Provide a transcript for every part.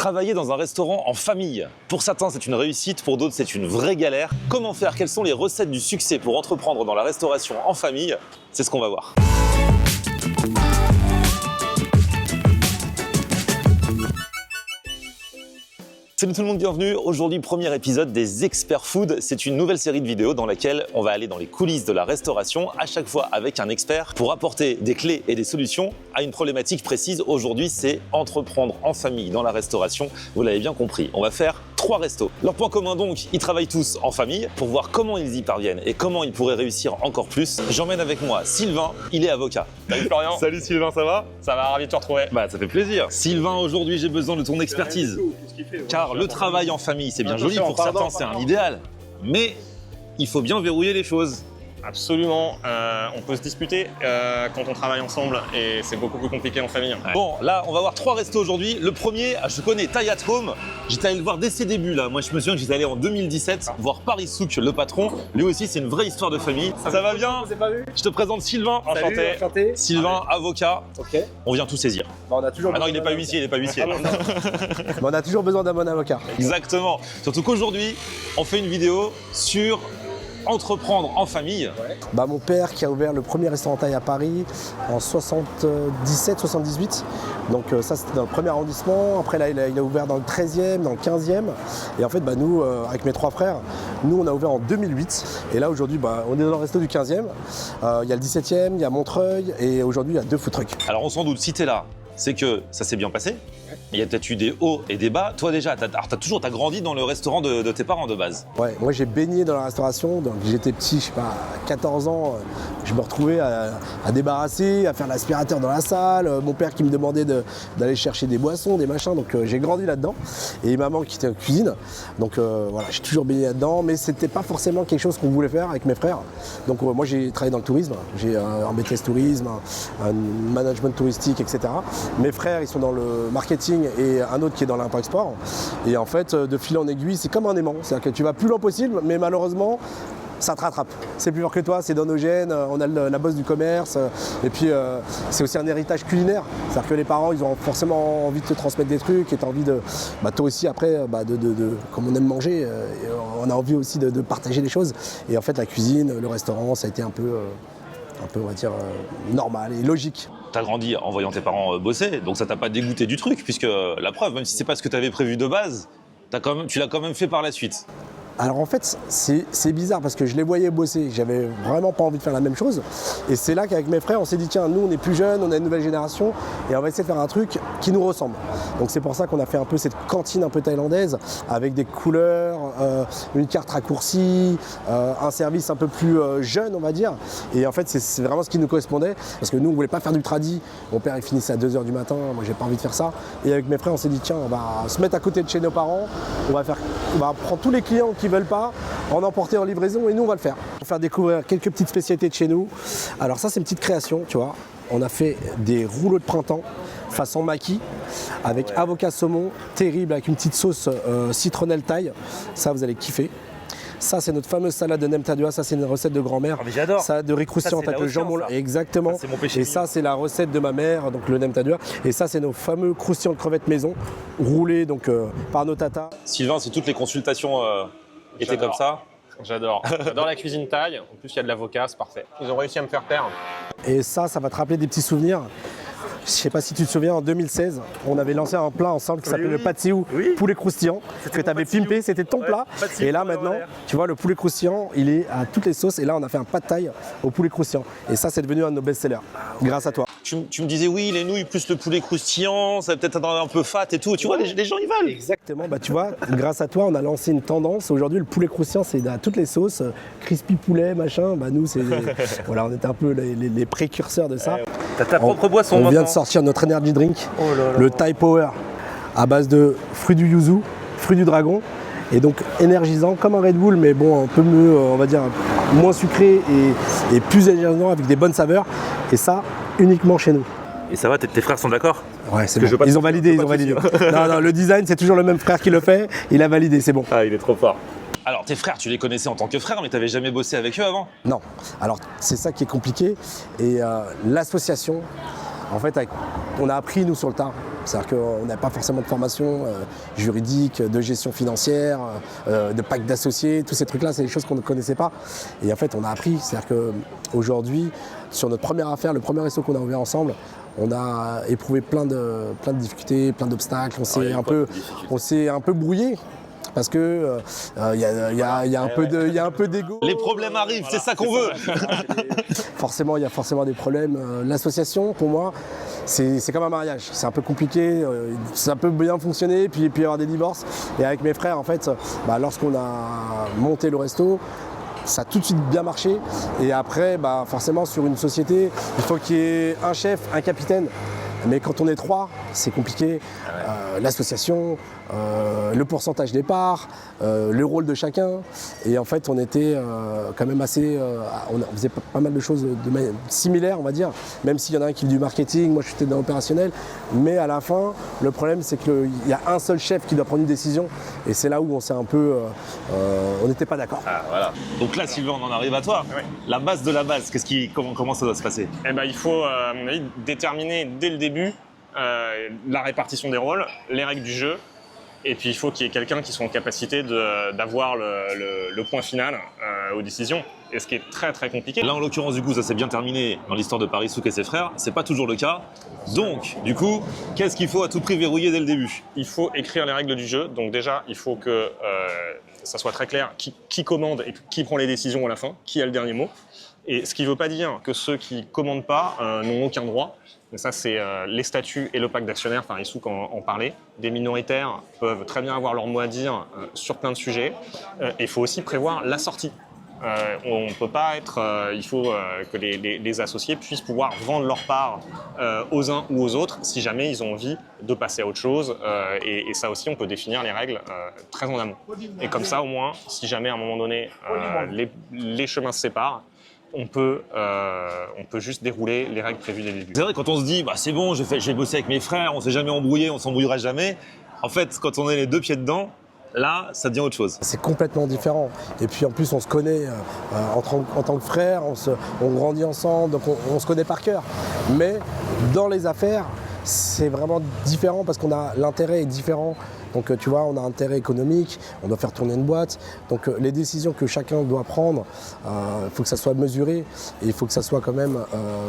Travailler dans un restaurant en famille. Pour certains, c'est une réussite, pour d'autres, c'est une vraie galère. Comment faire? Quelles sont les recettes du succès pour entreprendre dans la restauration en famille? C'est ce qu'on va voir. Salut tout le monde, bienvenue. Aujourd'hui, premier épisode des Experts Food. C'est une nouvelle série de vidéos dans laquelle on va aller dans les coulisses de la restauration, à chaque fois avec un expert, pour apporter des clés et des solutions à une problématique précise. Aujourd'hui, c'est entreprendre en famille dans la restauration. Vous l'avez bien compris, on va faire 3 restos. Leur point commun donc, ils travaillent tous en famille. Pour voir comment ils y parviennent et comment ils pourraient réussir encore plus, j'emmène avec moi Sylvain, il est avocat. Salut Florian. Salut Sylvain, ça va? Ça va, ravi de te retrouver. Bah ça fait plaisir. Sylvain, aujourd'hui j'ai besoin de ton expertise. Car le travail en famille, c'est bien joli, pour certains c'est un idéal. Mais il faut bien verrouiller les choses. Absolument, on peut se disputer quand on travaille ensemble et c'est beaucoup plus compliqué en famille. Ouais. Bon, là, on va voir 3 restos aujourd'hui. Le premier, je connais Thai at Home. J'étais allé le voir dès ses débuts, là. Moi, je me souviens que j'étais allé en 2017 voir Paris Souk, le patron. Lui aussi, c'est une vraie histoire de famille. Ça va bien? Je vous ai pas vu. Je te présente Sylvain. Salut, enchanté. Sylvain, avocat. Ok. On vient tout saisir. Bah, on a toujours. Ah non, il n'est pas huissier, il n'est pas huissier. Mais on a toujours besoin d'un bon avocat. Exactement. Surtout qu'aujourd'hui, on fait une vidéo sur entreprendre en famille. Bah, mon père qui a ouvert le premier restaurant thaï à Paris en 77-78. Donc ça c'était dans le premier arrondissement. Après là il a ouvert dans le 13e, dans le 15e. Et en fait bah, nous avec mes 3 frères, nous on a ouvert en 2008. Et là aujourd'hui bah, on est dans le resto du 15e. Il y a le 17e, il y a Montreuil et aujourd'hui il y a 2 food trucks. Alors on s'en doute, si t'es là, c'est que ça s'est bien passé. Il y a peut-être eu des hauts et des bas. Toi déjà, t'as grandi dans le restaurant de tes parents de base. Ouais, moi j'ai baigné dans la restauration, donc j'étais petit, je sais pas, à 14 ans, je me retrouvais à débarrasser, à faire l'aspirateur dans la salle, mon père qui me demandait d'aller chercher des boissons, des machins, donc j'ai grandi là-dedans, et maman qui était en cuisine, donc voilà, j'ai toujours baigné là-dedans, mais c'était pas forcément quelque chose qu'on voulait faire avec mes frères, donc moi j'ai travaillé dans le tourisme, j'ai un BTS tourisme, un management touristique, etc. Mes frères ils sont dans le marketing et un autre qui est dans l'import-export. Et en fait, de fil en aiguille, c'est comme un aimant. C'est-à-dire que tu vas plus loin possible, mais malheureusement, ça te rattrape. C'est plus fort que toi, c'est dans nos gènes, on a la bosse du commerce. Et puis, c'est aussi un héritage culinaire. C'est-à-dire que les parents, ils ont forcément envie de te transmettre des trucs et tu as envie de... Bah, toi aussi, après, comme on aime manger, on a envie aussi de partager les choses. Et en fait, la cuisine, le restaurant, ça a été un peu on va dire, normal et logique. T'as grandi en voyant tes parents bosser, donc ça t'a pas dégoûté du truc, puisque la preuve, même si c'est pas ce que t'avais prévu de base, tu l'as quand même fait par la suite. Alors en fait, c'est bizarre parce que je les voyais bosser, j'avais vraiment pas envie de faire la même chose. Et c'est là qu'avec mes frères, on s'est dit tiens, nous on est plus jeunes, on a une nouvelle génération et on va essayer de faire un truc qui nous ressemble. Donc c'est pour ça qu'on a fait un peu cette cantine un peu thaïlandaise avec des couleurs, une carte raccourcie, un service un peu plus jeune on va dire. Et en fait c'est vraiment ce qui nous correspondait parce que nous on voulait pas faire du tradi. Mon père il finissait à 2h du matin, moi j'ai pas envie de faire ça. Et avec mes frères on s'est dit tiens, on va se mettre à côté de chez nos parents, on va prendre tous les clients qui veulent pas, en emporter en livraison et nous on va le faire. On va faire découvrir quelques petites spécialités de chez nous. Alors ça c'est une petite création, tu vois. On a fait des rouleaux de printemps façon maquis avec avocat saumon, terrible avec une petite sauce citronnelle thaï. Ça vous allez kiffer. Ça c'est notre fameuse salade de nem tadua, ça c'est une recette de grand-mère. Ah, mais j'adore. Salade de riz croustillant avec le jambon. Exactement. Ça, c'est mon péché et mignon. ça c'est la recette de ma mère, donc le nem tadua. Et ça c'est nos fameux croustillants de crevettes maison, roulés donc par nos tatas. Sylvain, si toutes les consultations étaient comme ça. J'adore. J'adore la cuisine thaï. En plus, il y a de l'avocat, c'est parfait. Ils ont réussi à me faire taire. Et ça va te rappeler des petits souvenirs. Je sais pas si tu te souviens, en 2016, on avait lancé un plat ensemble qui s'appelait le pad see ew, poulet croustillant, que tu avais pimpé, c'était ton plat. Et là maintenant, tu vois, le poulet croustillant, il est à toutes les sauces. Et là, on a fait un pad thaï au poulet croustillant. Et ça, c'est devenu un de nos best-sellers, grâce à toi. Tu me disais oui, les nouilles plus le poulet croustillant, ça va peut-être être un peu fat et tout. Tu vois, les gens ils veulent. Exactement, bah tu vois, grâce à toi, on a lancé une tendance. Aujourd'hui, le poulet croustillant, c'est à toutes les sauces, crispy poulet, machin. Bah nous, c'est voilà, on était un peu les précurseurs de ça. T'as ta propre boisson. On vient de sortir notre energy drink, le Thai Power, à base de fruits du yuzu, fruits du dragon. Et donc énergisant comme un Red Bull, mais bon, un peu mieux, on va dire, moins sucré et plus énergisant avec des bonnes saveurs. Et ça, uniquement chez nous. Et ça va, tes frères sont d'accord? Ouais, c'est bon. Ils ont validé, Non, le design, c'est toujours le même frère qui le fait. Il a validé, c'est bon. Ah, il est trop fort. Alors tes frères, tu les connaissais en tant que frères, mais tu n'avais jamais bossé avec eux avant? Non. Alors c'est ça qui est compliqué. Et l'association En fait, on a appris nous sur le tas. C'est-à-dire qu'on n'a pas forcément de formation juridique, de gestion financière, de pacte d'associés, tous ces trucs-là, c'est des choses qu'on ne connaissait pas. Et en fait, on a appris. C'est-à-dire qu'aujourd'hui, sur notre première affaire, le premier resto qu'on a ouvert ensemble, on a éprouvé plein de difficultés, plein d'obstacles. On s'est un peu brouillé. Parce que y a un peu d'ego. Les problèmes arrivent, voilà, c'est ça qu'on veut. Forcément, il y a forcément des problèmes. L'association, pour moi, c'est comme un mariage. C'est un peu compliqué, ça peut bien fonctionner, puis y avoir des divorces. Et avec mes frères, en fait, lorsqu'on a monté le resto, ça a tout de suite bien marché. Et après, forcément, sur une société, il faut qu'il y ait un chef, un capitaine. Mais quand on est 3, c'est compliqué. L'association, le pourcentage des parts, le rôle de chacun. Et en fait, on était quand même assez... on faisait pas mal de choses similaires, on va dire. Même s'il y en a un qui fait du marketing, moi je suis dans l'opérationnel. Mais à la fin, le problème, c'est qu'il y a un seul chef qui doit prendre une décision. Et c'est là où on s'est un peu... on n'était pas d'accord. Ah, voilà. Donc là, Sylvain, on en arrive à toi. Ouais. La base de la base, comment ça doit se passer? Il faut, à mon avis, déterminer dès le début la répartition des rôles, les règles du jeu, et puis il faut qu'il y ait quelqu'un qui soit en capacité d'avoir le point final aux décisions, et ce qui est très très compliqué. Là, en l'occurrence, du coup, ça s'est bien terminé dans l'histoire de Paris Souk et ses frères. C'est pas toujours le cas. Donc, du coup, qu'est-ce qu'il faut à tout prix verrouiller dès le début? Il faut écrire les règles du jeu. Donc déjà, il faut que ça soit très clair qui commande et qui prend les décisions à la fin, qui a le dernier mot. Et ce qui ne veut pas dire que ceux qui ne commandent pas n'ont aucun droit. Mais ça, c'est les statuts et le pacte d'actionnaires, Paris Souk en parlait. Des minoritaires peuvent très bien avoir leur mot à dire sur plein de sujets. Et il faut aussi prévoir la sortie. On ne peut pas être... il faut que les associés puissent pouvoir vendre leur part aux uns ou aux autres si jamais ils ont envie de passer à autre chose. Et ça aussi, on peut définir les règles très en amont. Et comme ça, au moins, si jamais à un moment donné, les chemins se séparent, on peut juste dérouler les règles prévues dès le début. C'est vrai, quand on se dit, c'est bon, j'ai bossé avec mes frères, on s'est jamais embrouillé, on s'embrouillera jamais. En fait, quand on est les deux pieds dedans, là, ça devient autre chose. C'est complètement différent. Et puis en plus, on se connaît en tant que frères, on grandit ensemble, donc on se connaît par cœur. Mais dans les affaires, c'est vraiment différent parce qu'on a l'intérêt est différent. Donc tu vois, on a un intérêt économique, on doit faire tourner une boîte. Donc les décisions que chacun doit prendre, il faut que ça soit mesuré et il faut que ça soit quand même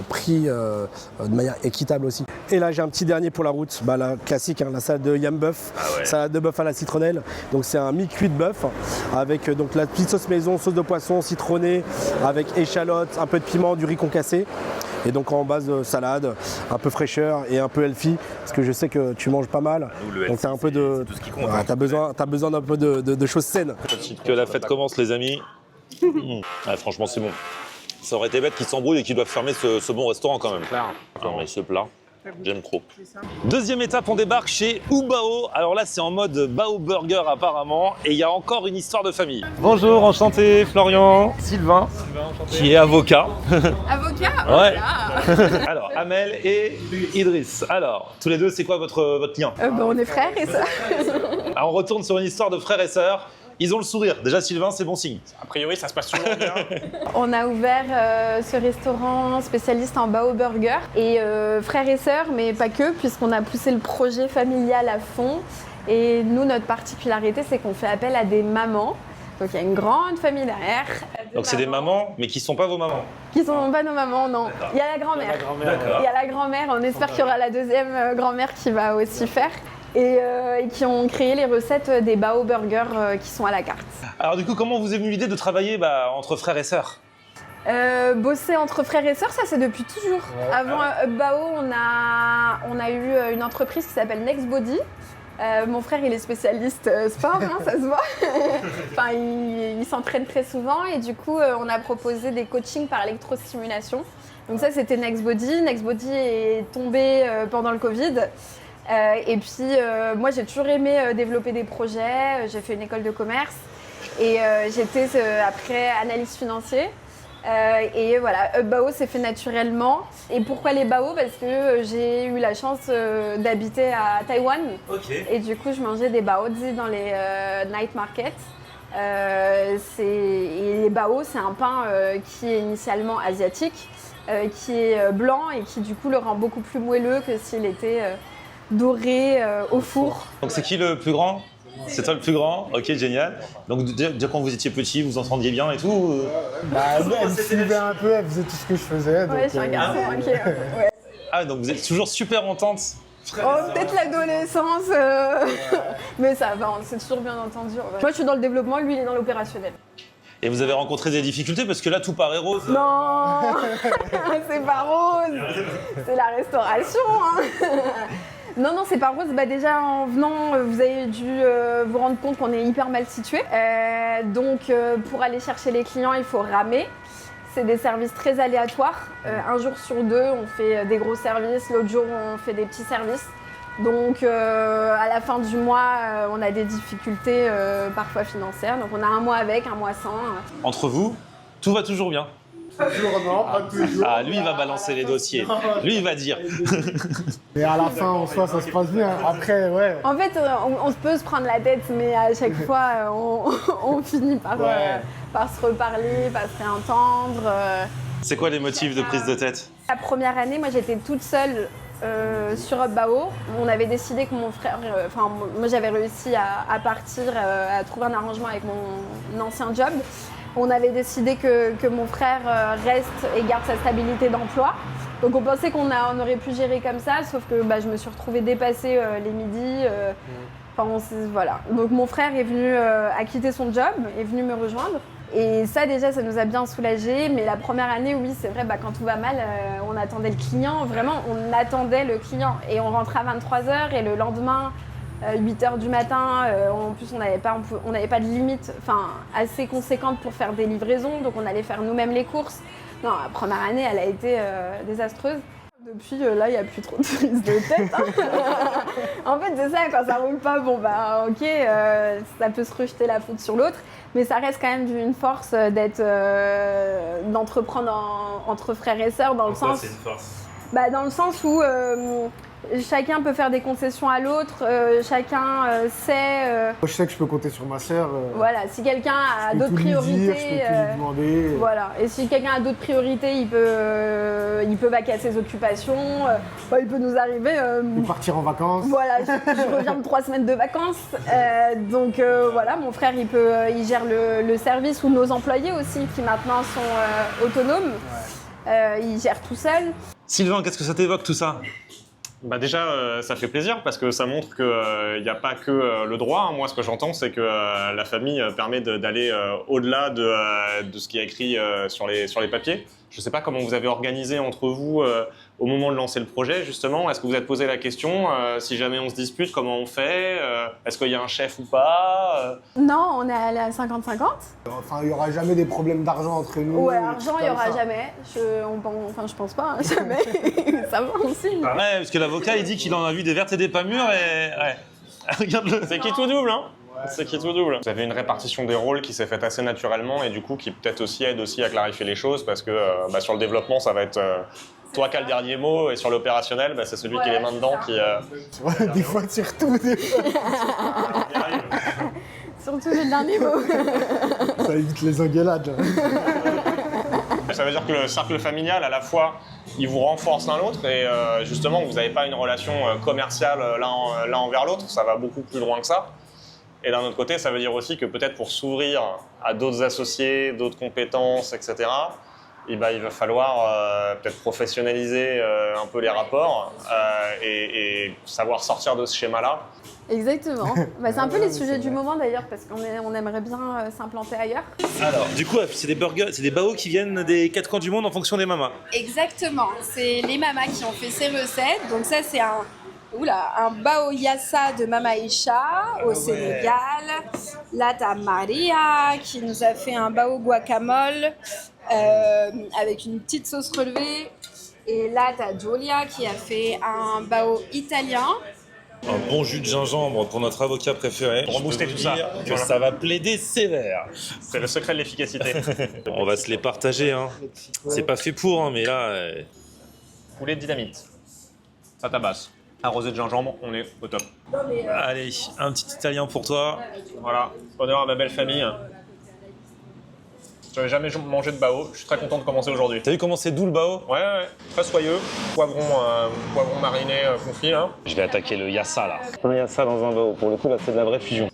pris de manière équitable aussi. Et là, j'ai un petit dernier pour la route, la classique, la salade de yam bœuf, salade de bœuf à la citronnelle. Donc c'est un mi-cuit de bœuf avec donc la petite sauce maison, sauce de poisson citronnée avec échalote, un peu de piment, du riz concassé. Et donc en base de salade, un peu fraîcheur et un peu healthy, parce que je sais que tu manges pas mal. Donc t'as un peu de, t'as besoin d'un peu de choses saines. Que la fête commence, les amis. Franchement, c'est bon. Ça aurait été bête qu'ils s'embrouillent et qu'ils doivent fermer ce bon restaurant quand même. Non, mais ce plat, j'aime trop. Deuxième étape, on débarque chez Ubao. Alors là, c'est en mode Bao Burger apparemment. Et il y a encore une histoire de famille. Bonjour, enchanté, Florian. Sylvain, qui est avocat. Avocat? Ouais. Alors, Amel et Idriss. Alors, tous les deux, c'est quoi votre lien? On est frères et sœurs. Alors, on retourne sur une histoire de frères et sœurs. Ils ont le sourire. Déjà, Sylvain, c'est bon signe. A priori, ça se passe toujours bien. On a ouvert ce restaurant spécialiste en Bao Burger. Et frères et sœurs, mais pas que, puisqu'on a poussé le projet familial à fond. Et nous, notre particularité, c'est qu'on fait appel à des mamans. Donc il y a une grande famille derrière. Donc c'est des mamans, mais qui ne sont pas vos mamans? Qui ne sont pas nos mamans, non. Il y a la grand-mère. Il y a la grand-mère. On espère qu'il y aura la deuxième grand-mère qui va aussi faire. Et qui ont créé les recettes des Bao Burgers qui sont à la carte. Alors du coup, comment vous est venue l'idée de travailler entre frères et sœurs? Bosser entre frères et sœurs, ça c'est depuis toujours. Ouais. Avant Bao, on a eu une entreprise qui s'appelle Nextbody. Mon frère, il est spécialiste sport, ça se voit. Enfin, il s'entraîne très souvent et du coup, on a proposé des coachings par électrostimulation. Donc ça, c'était Nextbody. Nextbody est tombé pendant le Covid. Et puis, moi, j'ai toujours aimé développer des projets. J'ai fait une école de commerce et j'étais après analyste financier. Et voilà, Bao s'est fait naturellement. Et pourquoi les Bao? Parce que j'ai eu la chance d'habiter à Taïwan. Okay. Et du coup, je mangeais des baozi dans les night markets. Et les Bao, c'est un pain qui est initialement asiatique. qui est blanc et qui du coup le rend beaucoup plus moelleux que s'il était doré au four. Donc c'est qui le plus grand? C'est toi le plus grand? Ok, génial. Donc déjà quand vous étiez petit, vous entendiez bien et tout? Bah, elle me suivait un peu, elle faisait tout ce que je faisais. Ouais, je suis un garçon, ok. Ouais. Ah, donc vous êtes toujours super entente? Oh, peut-être l'adolescence, mais ça va, on s'est toujours bien entendu. Ouais. Moi, je suis dans le développement, lui, il est dans l'opérationnel. Et vous avez rencontré des difficultés parce que là tout paraît rose. Non, c'est pas rose, c'est la restauration. Hein. Non, c'est pas rose. Bah, déjà, en venant, vous avez dû vous rendre compte qu'on est hyper mal situé. Donc, pour aller chercher les clients, il faut ramer. C'est des services très aléatoires. Un jour sur deux, on fait des gros services. L'autre jour, on fait des petits services. Donc, à la fin du mois, on a des difficultés parfois financières. Donc, on a un mois avec, un mois sans. Entre vous, tout va toujours bien. Toujours non, pas toujours. Ah, lui, il va balancer les dossiers. Lui, il va dire. Mais à la fin, en soi, ça se passe bien. Après, ouais. En fait, on peut se prendre la tête, mais à chaque fois, on finit par se reparler, par se réentendre. C'est quoi les motifs de prise de tête? La première année, moi, j'étais toute seule sur Bao. On avait décidé que mon frère... moi, j'avais réussi à partir, à trouver un arrangement avec mon ancien job. On avait décidé que mon frère reste et garde sa stabilité d'emploi. Donc on pensait qu'on aurait pu gérer comme ça, sauf que je me suis retrouvée dépassée les midis. Voilà. Donc mon frère est venu, a quitté son job, est venu me rejoindre. Et ça déjà, ça nous a bien soulagés. Mais la première année, oui, c'est vrai, quand tout va mal, on attendait le client. Vraiment, on attendait le client. Et on rentrait à 23h et le lendemain... 8h du matin, en plus on n'avait pas de limite assez conséquente pour faire des livraisons, donc on allait faire nous-mêmes les courses. Non, la première année elle a été désastreuse. Depuis là il n'y a plus trop de prise de tête. Hein. En fait c'est ça, quand ça roule pas, ok, ça peut se rejeter la faute sur l'autre, mais ça reste quand même d'une force d'entreprendre entre frères et sœurs dans le sens... C'est une force. Dans le sens où chacun peut faire des concessions à l'autre, chacun sait... Je sais que je peux compter sur ma sœur. Voilà, si quelqu'un a d'autres priorités... je peux tout lui demander. Voilà, et si quelqu'un a d'autres priorités, il peut vaquer à ses occupations, il peut nous arriver... Il peut partir en vacances. Voilà, je reviens de 3 semaines de vacances, donc voilà, mon frère il gère le service, ou nos employés aussi, qui maintenant sont autonomes. Ouais. Il gère tout seul. Sylvain, qu'est-ce que ça t'évoque tout ça? Déjà, ça fait plaisir parce que ça montre qu'il n'y a pas que le droit. Moi, ce que j'entends, c'est que la famille permet d'aller au-delà de ce qui est écrit sur les papiers. Je ne sais pas comment vous avez organisé entre vous au moment de lancer le projet, justement. Est-ce que vous vous êtes posé la question, si jamais on se dispute, comment on fait? Est-ce qu'il y a un chef ou pas? Non, on est allé à 50-50. Enfin, il n'y aura jamais des problèmes d'argent entre nous. Ouais, argent, il n'y aura jamais. Je pense pas, jamais. Ça va aussi. Ouais, parce que l'avocat, il dit qu'il en a vu des vertes et des pas mûres et... Ouais. Regarde-le. C'est qui tout double, hein? C'est qui tout double. Vous avez une répartition des rôles qui s'est faite assez naturellement et du coup qui peut-être aussi aide aussi à clarifier les choses parce que sur le développement, ça va être toi qui as le dernier mot et sur l'opérationnel, c'est celui qui est les mains dedans qui... Ouais, des fois, surtout. Surtout le dernier mot. Ça évite les engueulades. Ça veut dire que le cercle familial, à la fois, il vous renforce l'un l'autre et justement, vous n'avez pas une relation commerciale l'un envers l'autre, ça va beaucoup plus loin que ça. Et d'un autre côté, ça veut dire aussi que peut-être pour s'ouvrir à d'autres associés, d'autres compétences, etc., il va falloir peut-être professionnaliser un peu les rapports et savoir sortir de ce schéma-là. Exactement. C'est un peu les sujets du moment d'ailleurs, parce qu'on aimerait bien s'implanter ailleurs. Alors, du coup, c'est des burgers, c'est des baos qui viennent des 4 coins du monde en fonction des mamas. Exactement. C'est les mamas qui ont fait ces recettes. Donc ça, c'est un bao yassa de Mama Isha au Sénégal. Là, t'as Maria qui nous a fait un bao guacamole avec une petite sauce relevée. Et là, t'as Julia qui a fait un bao italien. Un bon jus de gingembre pour notre avocat préféré. Pour rebooster tout ça. Que voilà. Ça va plaider sévère. C'est le secret de l'efficacité. On va se les partager. Hein. C'est pas fait pour, mais là... Poulet de dynamite. Ça tabasse. Arrosé de gingembre, on est au top. Allez, un petit italien pour toi. Voilà, honneur à ma belle famille. J'avais jamais mangé de bao, je suis très content de commencer aujourd'hui. T'as vu comment c'est doux le bao? Ouais, très soyeux. Poivron mariné confit là. Je vais attaquer le yassa là. Un yassa dans un bao, pour le coup là c'est de la vraie fusion.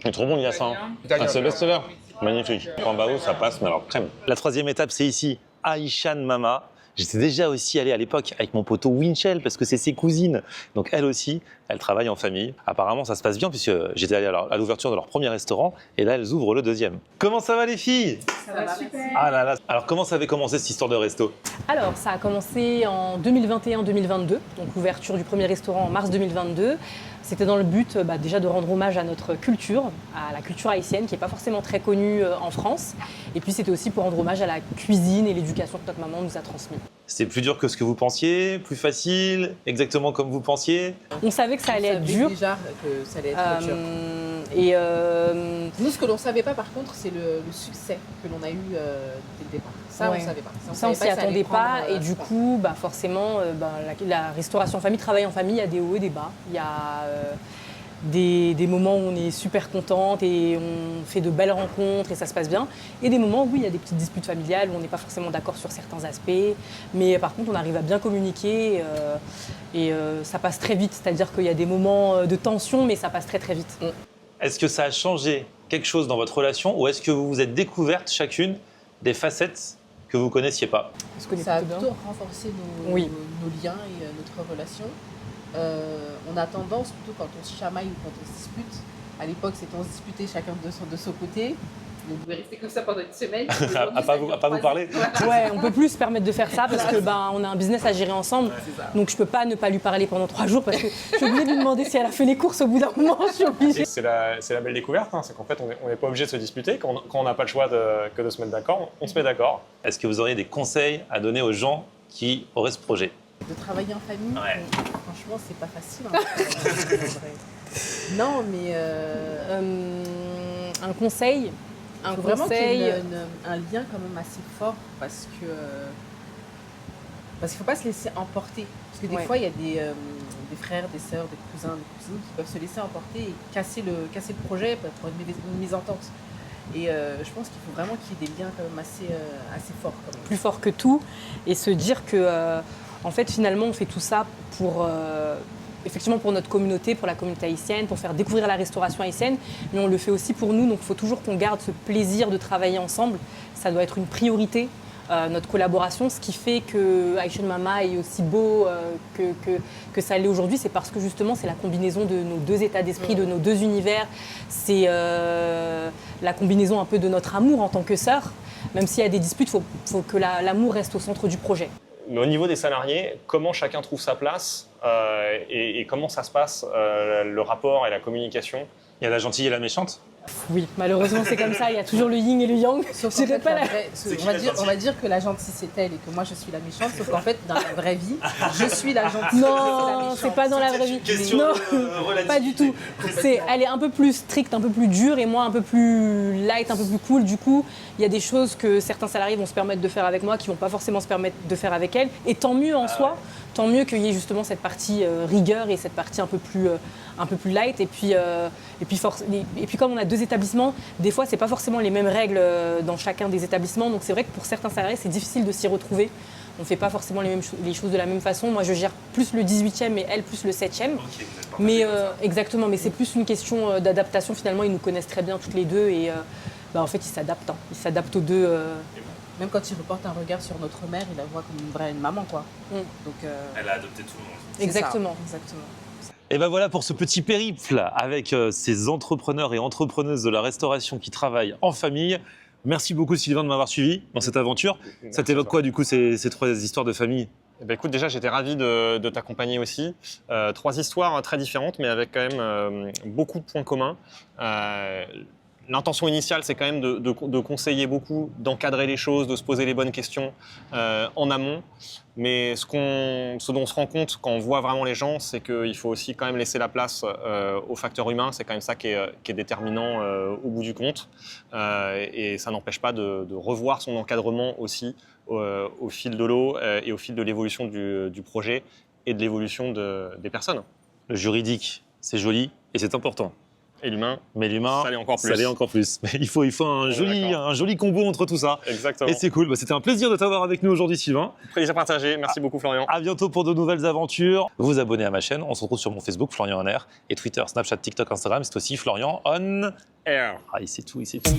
C'est trop bon le yassa. Hein. Ah, c'est le best-seller. Magnifique. En bao ça passe, mais alors crème. La troisième étape c'est ici, Aishan Mama. J'étais déjà aussi allé à l'époque avec mon poteau Winchell parce que c'est ses cousines. Donc elle aussi, elle travaille en famille. Apparemment ça se passe bien puisque j'étais allé à l'ouverture de leur premier restaurant et là elles ouvrent le deuxième. Comment ça va les filles? Ça va super. Ah là là. Alors comment ça avait commencé cette histoire de resto? Alors, ça a commencé en 2021-2022, donc l'ouverture du premier restaurant en mars 2022. C'était dans le but déjà de rendre hommage à notre culture, à la culture haïtienne qui n'est pas forcément très connue en France. Et puis c'était aussi pour rendre hommage à la cuisine et l'éducation que notre maman nous a transmise. C'était plus dur que ce que vous pensiez, plus facile, exactement comme vous pensiez? On savait que ça allait être dur. Déjà que ça allait être dur. Et Nous, ce que l'on ne savait pas, par contre, c'est le succès que l'on a eu dès le départ. Ça, ouais. on ne savait pas. Ça, on s'y attendait pas. Et du prendre, coup, forcément, la restauration en famille, travail en famille, il y a des hauts et des bas. Il y a des moments où on est super contente et on fait de belles rencontres et ça se passe bien. Et des moments où il y a des petites disputes familiales où on n'est pas forcément d'accord sur certains aspects. Mais par contre, on arrive à bien communiquer et ça passe très vite. C'est-à-dire qu'il y a des moments de tension, mais ça passe très très vite. Est-ce que ça a changé quelque chose dans votre relation ou est-ce que vous vous êtes découvertes chacune des facettes que vous ne connaissiez pas? ça a plutôt renforcé nos liens et notre relation. On a tendance, plutôt quand on se chamaille ou quand on se dispute, à l'époque c'était on se disputait chacun de son côté. On pouvait rester comme ça pendant une semaine. à pas vous parler. Ouais, on peut plus se permettre de faire ça parce que on a un business à gérer ensemble. Donc je peux pas ne pas lui parler pendant 3 jours parce que je suis obligée de lui demander si elle a fait les courses au bout d'un moment. Je suis obligée. C'est la belle découverte, c'est qu'en fait on n'est pas obligé de se disputer. Quand on n'a pas le choix que de se mettre d'accord, on se met d'accord. Est-ce que vous auriez des conseils à donner aux gens qui auraient ce projet? De travailler en famille, Ouais. franchement c'est pas facile. Non mais Un conseil. il faut vraiment qu'il y ait un lien quand même assez fort parce qu'il ne faut pas se laisser emporter. Parce que des fois, il y a des frères, des sœurs, des cousins, des cousines qui peuvent se laisser emporter et casser le projet pour une mésentente. Et je pense qu'il faut vraiment qu'il y ait des liens quand même assez forts. Quand même. Plus fort que tout et se dire que en fait finalement on fait tout ça pour effectivement pour notre communauté, pour la communauté haïtienne, pour faire découvrir la restauration haïtienne, mais on le fait aussi pour nous, donc il faut toujours qu'on garde ce plaisir de travailler ensemble. Ça doit être une priorité, notre collaboration. Ce qui fait que Aishan Mama est aussi beau que ça l'est aujourd'hui, c'est parce que justement c'est la combinaison de nos deux états d'esprit, de nos deux univers. C'est la combinaison un peu de notre amour en tant que sœurs. Même s'il y a des disputes, il faut que l'amour reste au centre du projet. Mais au niveau des salariés, comment chacun trouve sa place et comment ça se passe, le rapport et la communication? Il y a la gentille et la méchante? Oui, malheureusement c'est comme ça, il y a toujours le yin et le yang. Sauf Je qu'en dirais fait, pas la- on va dire que la gentille c'est elle et que moi je suis la méchante, sauf qu'en fait dans la vraie vie, je suis la gentille. Non, c'est pas dans la vraie vie. Non, pas du tout. Elle est un peu plus stricte, un peu plus dure et moi un peu plus light, un peu plus cool. Du coup, il y a des choses que certains salariés vont se permettre de faire avec moi qui vont pas forcément se permettre de faire avec elle. Et tant mieux en soi, tant mieux qu'il y ait justement cette partie rigueur et cette partie un peu plus light. Et puis comme on a 2 établissements, des fois c'est pas forcément les mêmes règles dans chacun des établissements. Donc c'est vrai que pour certains salariés c'est difficile de s'y retrouver. On ne fait pas forcément les choses de la même façon. Moi, je gère plus le 18e et elle plus le 7e. Mais exactement, mais c'est plus une question d'adaptation. Finalement, ils nous connaissent très bien toutes les deux et en fait, ils s'adaptent. Ils s'adaptent aux deux. Même quand il reporte un regard sur notre mère, il la voit comme une maman, quoi. Donc, Elle a adopté tout le monde. c'est Exactement. ça, exactement. Et ben voilà pour ce petit périple avec ces entrepreneurs et entrepreneuses de la restauration qui travaillent en famille. Merci beaucoup Sylvain de m'avoir suivi dans cette aventure. Ça t'évoque quoi du coup ces 3 histoires de famille? Eh ben, écoute, déjà, j'étais ravi de t'accompagner aussi. 3 histoires très différentes, mais avec quand même beaucoup de points communs. L'intention initiale, c'est quand même de conseiller beaucoup, d'encadrer les choses, de se poser les bonnes questions en amont. Mais ce dont on se rend compte quand on voit vraiment les gens, c'est qu'il faut aussi quand même laisser la place au facteur humain. C'est quand même ça qui est déterminant au bout du compte. Et ça n'empêche pas de revoir son encadrement aussi au fil de l'eau et au fil de l'évolution du projet et de l'évolution des personnes. Le juridique, c'est joli et c'est important. Et l'humain, Mais l'humain, ça l'est encore plus. Ça l'est encore plus. Mais il faut On est un joli combo entre tout ça. Exactement. Et c'est cool. Bah, c'était un plaisir de t'avoir avec nous aujourd'hui, Sylvain. Plaisir partagé. Merci beaucoup, Florian. À bientôt pour de nouvelles aventures. Vous vous abonnez à ma chaîne. On se retrouve sur mon Facebook, Florian On Air, et Twitter, Snapchat, TikTok, Instagram. C'est aussi Florian On Air. Ah, il sait tout, il sait tout.